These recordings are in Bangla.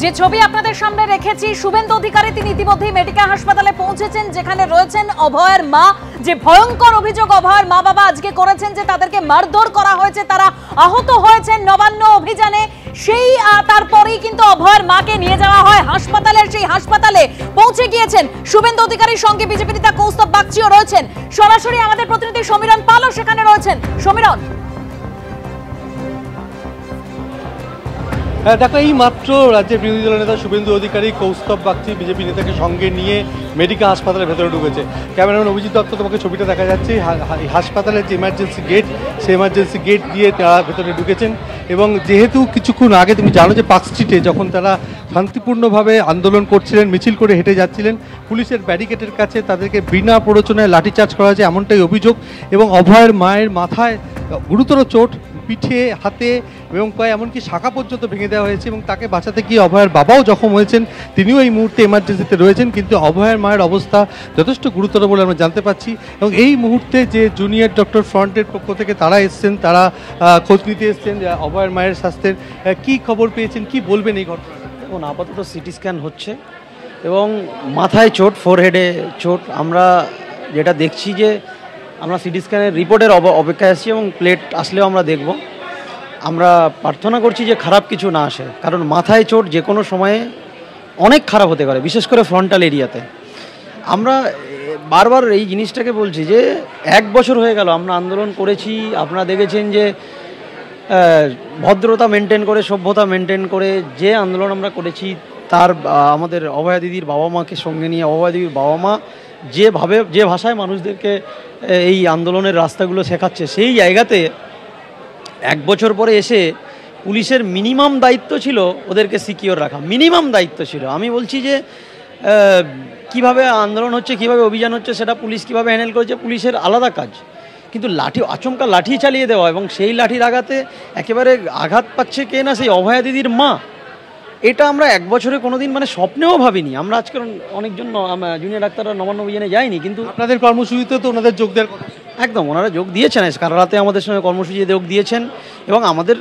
যে ছবি আপনাদের সামনে রেখেছি, শুভেন্দু অধিকারী তিনি ইতিমধ্যেই মেডিকেল হাসপাতালে পৌঁছেছেন, যেখানে রয়েছেন অভয়ের মা। যে ভয়ঙ্কর অভিযোগ অভয়ের মা বাবা আজকে করেছেন যে তাদেরকে মারধর করা হয়েছে, তারা আহত হয়েছেন নবান্ন অভিযানে, সেই তারপরেই কিন্তু অভয়ের মাকে নিয়ে যাওয়া হয় হাসপাতালে। সেই হাসপাতালে পৌঁছে গিয়েছেন শুভেন্দু অধিকারীর সঙ্গে বিজেপি নেতা কৌস্তব বাগচিও রয়েছেন। সরাসরি আমাদের প্রতিনিধি সমীরণ পালও সেখানে রয়েছেন। সমীরণ, দেখো, এই মাত্র রাজ্যের বিরোধী দলের নেতা শুভেন্দু অধিকারী কৌস্তব বাগচি বিজেপি নেতাকে সঙ্গে নিয়ে মেডিকেল হাসপাতালের ভেতরে ঢুকেছে। ক্যামেরাম্যান অভিজিৎ দত্ত, তোমাকে ছবিটা দেখা যাচ্ছে। হাসপাতালের যে ইমার্জেন্সি গেট, সেই ইমার্জেন্সি গেট দিয়ে তারা ভেতরে ঢুকেছেন। এবং যেহেতু কিছুক্ষণ আগে তুমি জানো যে পার্ক স্ট্রিটে যখন তারা শান্তিপূর্ণভাবে আন্দোলন করছিলেন, মিছিল করে হেঁটে যাচ্ছিলেন, পুলিশের ব্যারিকেডের কাছে তাদেরকে বিনা প্ররোচনায় লাঠিচার্জ করা হয়েছে, এমনটাই অভিযোগ। এবং অভয়ের মায়ের মাথায় গুরুতর চোট, পিঠে, হাতে এবং পায়ে, এমনকি শাখা পর্যন্ত ভেঙে দেওয়া হয়েছে। এবং তাকে বাঁচাতে গিয়ে অভয়ের বাবাও জখম হয়েছেন, তিনিও এই মুহূর্তে এমার্জেন্সিতে রয়েছেন। কিন্তু অভয়ের মায়ের অবস্থা যথেষ্ট গুরুতর বলে আমরা জানতে পারছি। এবং এই মুহূর্তে যে জুনিয়র ডক্টর ফ্রন্টের পক্ষ থেকে তারা এসছেন, তারা খোঁজ নিতে এসছেন যে অভয়ের মায়ের স্বাস্থ্যের কী খবর পেয়েছেন, কি বলবেন এই ঘটনা? এখন আপাতত সিটি স্ক্যান হচ্ছে এবং মাথায় চোট, ফোরহেডে চোট। আমরা যেটা দেখছি যে আমরা সিটি স্ক্যানের রিপোর্টের অপেক্ষায় আছি এবং প্লেট আসলেও আমরা দেখব। আমরা প্রার্থনা করছি যে খারাপ কিছু না আসে, কারণ মাথায় চোট যে কোনো সময়ে অনেক খারাপ হতে পারে, বিশেষ করে ফ্রন্টাল এরিয়াতে। আমরা বারবার এই জিনিসটাকে বলছি যে 1 বছর হয়ে গেল আমরা আন্দোলন করেছি। আপনারা দেখেছেন যে ভদ্রতা মেনটেন করে, সভ্যতা মেনটেন করে যে আন্দোলন আমরা করেছি, তার আমাদের অভয়া দিদির বাবা মাকে সঙ্গে নিয়ে অভয়া দিদির বাবা মা যে ভাষায় মানুষদেরকে এই আন্দোলনের রাস্তাগুলো শেখাচ্ছে, সেই জায়গাতে 1 বছর পরে এসে পুলিশের মিনিমাম দায়িত্ব ছিল ওদেরকে সিকিওর রাখা, মিনিমাম দায়িত্ব ছিল। আমি বলছি যে কিভাবে আন্দোলন হচ্ছে, কিভাবে অভিযান হচ্ছে, সেটা পুলিশ কিভাবে হ্যান্ডেল করেছে পুলিশের আলাদা কাজ। কিন্তু আচমকা লাঠি চালিয়ে দেওয়া এবং সেই লাঠির আঘাতে একেবারে আঘাত পাচ্ছে কে না, সেই অভয়া দিদির মা। এটা আমরা 1 বছরে কোনোদিন স্বপ্নেও ভাবিনি। আমরা আজকে অনেকজন জুনিয়র ডাক্তাররা নবান্ন অভিযানে যায়নি, কিন্তু আপনাদের কর্মসূচিতে তো ওনাদের যোগ দেওয়ার কথা। একদম, ওনারা যোগ দিয়েছেন, কাল রাতে আমাদের সঙ্গে কর্মসূচিতে যোগ দিয়েছেন। এবং আমাদের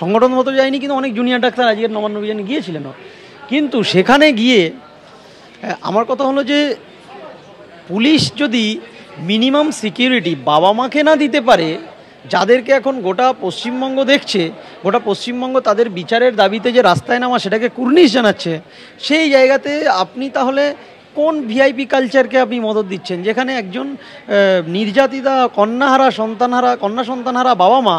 সংগঠন মতো যায়নি, কিন্তু অনেক জুনিয়র ডাক্তার আজকের নবান্ন অভিযানে গিয়েছিলেন। কিন্তু সেখানে গিয়ে আমার কথা হলো যে পুলিশ যদি মিনিমাম সিকিউরিটি বাবা মাকে না দিতে পারে, যাদেরকে এখন গোটা পশ্চিমবঙ্গ দেখছে, গোটা পশ্চিমবঙ্গ তাদের বিচারের দাবিতে যে রাস্তায় নামা সেটাকে কুর্নিশ জানাচ্ছে, সেই জায়গাতে আপনি তাহলে কোন ভিআইপি কালচারকে আপনি মদত দিচ্ছেন? যেখানে একজন নির্যাতিতা কন্যা সন্তানহারা বাবা মা,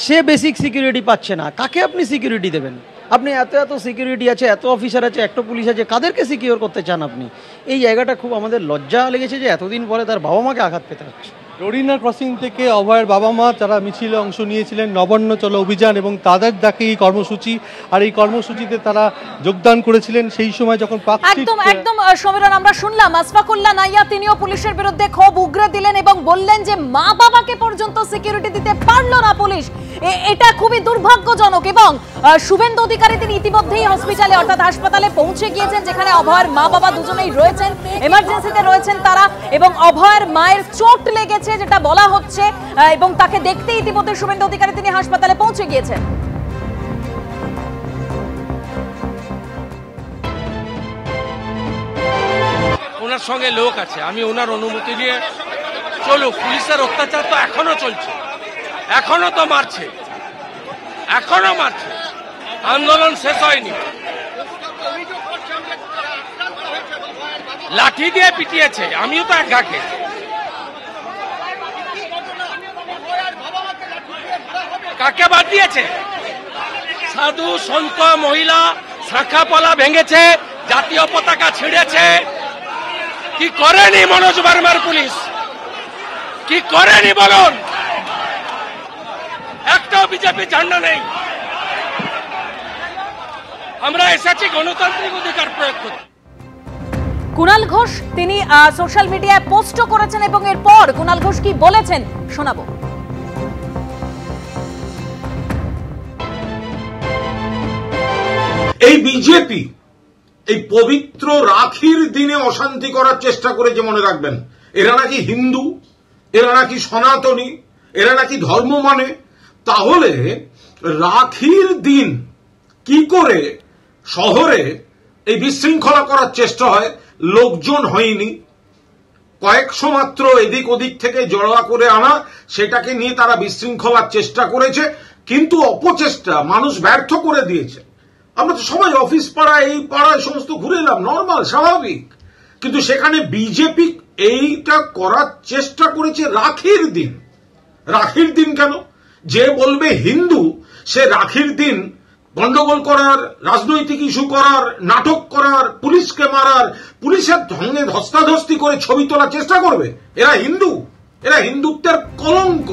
সে বেসিক সিকিউরিটি পাচ্ছে না, কাকে আপনি সিকিউরিটি দেবেন? আপনি এত সিকিউরিটি আছে, এত অফিসার আছে, এত পুলিশ আছে, কাদেরকে সিকিউর করতে চান আপনি? এই জায়গাটা খুব আমাদের লজ্জা লেগেছে যে এতদিন পরে তার বাবা মাকে আঘাত পেতে হচ্ছে। রোডিনা ক্রসিং থেকে অভয়ের বাবা মা যারা মিছিলে অংশ নিয়েছিলেন, নবান্ন চলো অভিযান, এবং তাদের ডাকে এই কর্মসূচি, আর এই কর্মসূচিতে তারা যোগদান করেছিলেন সেই সময় যখন একদম সমীরণ, আমরা শুনলাম আসফাকুল্লাহ নাইয়া তিনিও পুলিশের বিরুদ্ধে ক্ষোভ উগরে দিলেন এবং বললেন যে মা বাবাকে পর্যন্ত সিকিউরিটি দিতে পারলো না পুলিশ। এটা খুবই দুর্ভাগ্যজনক। এবং শুভেন্দু অধিকারী তিনি ইতিমধ্যেই হসপিটালে অর্থাৎ হাসপাতালে পৌঁছে গিয়েছেন, যেখানে অভয়ের মা বাবা দুজনেই রয়েছেন, এমার্জেন্সিতে রয়েছেন তারা। এবং অভয়ের মায়ের চোট লেগেছে যেটা বলা হচ্ছে, এবং তাকে দেখতে ইতিমধ্যে শুভেন্দু অধিকারী তিনি হাসপাতালে পৌঁছে গিয়েছেন। ওনার সঙ্গে লোক আছে, আমি ওনার অনুমতি নিয়ে চলুক। পুলিশের অত্যাচার তো এখনো চলছে, এখনো তো মারছে, এখনো মারছে, আন্দোলন শেষ হয়নি। লাঠি দিয়ে পিটিয়েছে, আমিও তো একাকে। কাকে বাদ দিয়েছে? সাধু সন্ত মহিলা শাখা পলা ভেঙেছে, জাতীয় পতাকা ছিঁড়েছে। কি করেনি মনোজ বার্মার পুলিশ? কি করেনি বলুন? একটাও বিজেপি ঝান্ডা নেই। আমরা এসেছি গণতান্ত্রিক অধিকার প্রয়োগ করতে। কুণাল ঘোষ তিনি সোশ্যাল মিডিয়ায় পোস্টও করেছেন এবং এরপর কুণাল ঘোষ কি বলেছেন শোনাবো। এই বিজেপি এই পবিত্র রাখির দিনে অশান্তি করার চেষ্টা করেছে, মনে রাখবেন। এরা নাকি হিন্দু, এরা নাকি সনাতনী, এরা নাকি ধর্ম মানে। তাহলে রাখির দিন কি করে শহরে এই বিশৃঙ্খলা করার চেষ্টা হয়, লোকজন হয়নি, কয়েকশো মাত্র এদিক ওদিক থেকে জড়োয়া করে আনা, সেটাকে নিয়ে তারা বিশৃঙ্খলার চেষ্টা করেছে, কিন্তু অপচেষ্টা মানুষ ব্যর্থ করে দিয়েছে। আমরা তো সবাই অফিস পাড়ায় এই পাড়ায় সমস্ত ঘুরে এলাম, নর্মাল স্বাভাবিক, কিন্তু সেখানে বিজেপি এইটা করার চেষ্টা করেছে রাখির দিন। রাখির দিন কেন? যে বলবে হিন্দু সে রাখির দিন গন্ডগোল করার, রাজনৈতিক ইস্যু করার, নাটক করার, পুলিশকে মারার, পুলিশের সঙ্গে ধস্তাধস্তি করে ছবি তোলার চেষ্টা করবে। এরা হিন্দু, এরা হিন্দুত্বের কলঙ্ক।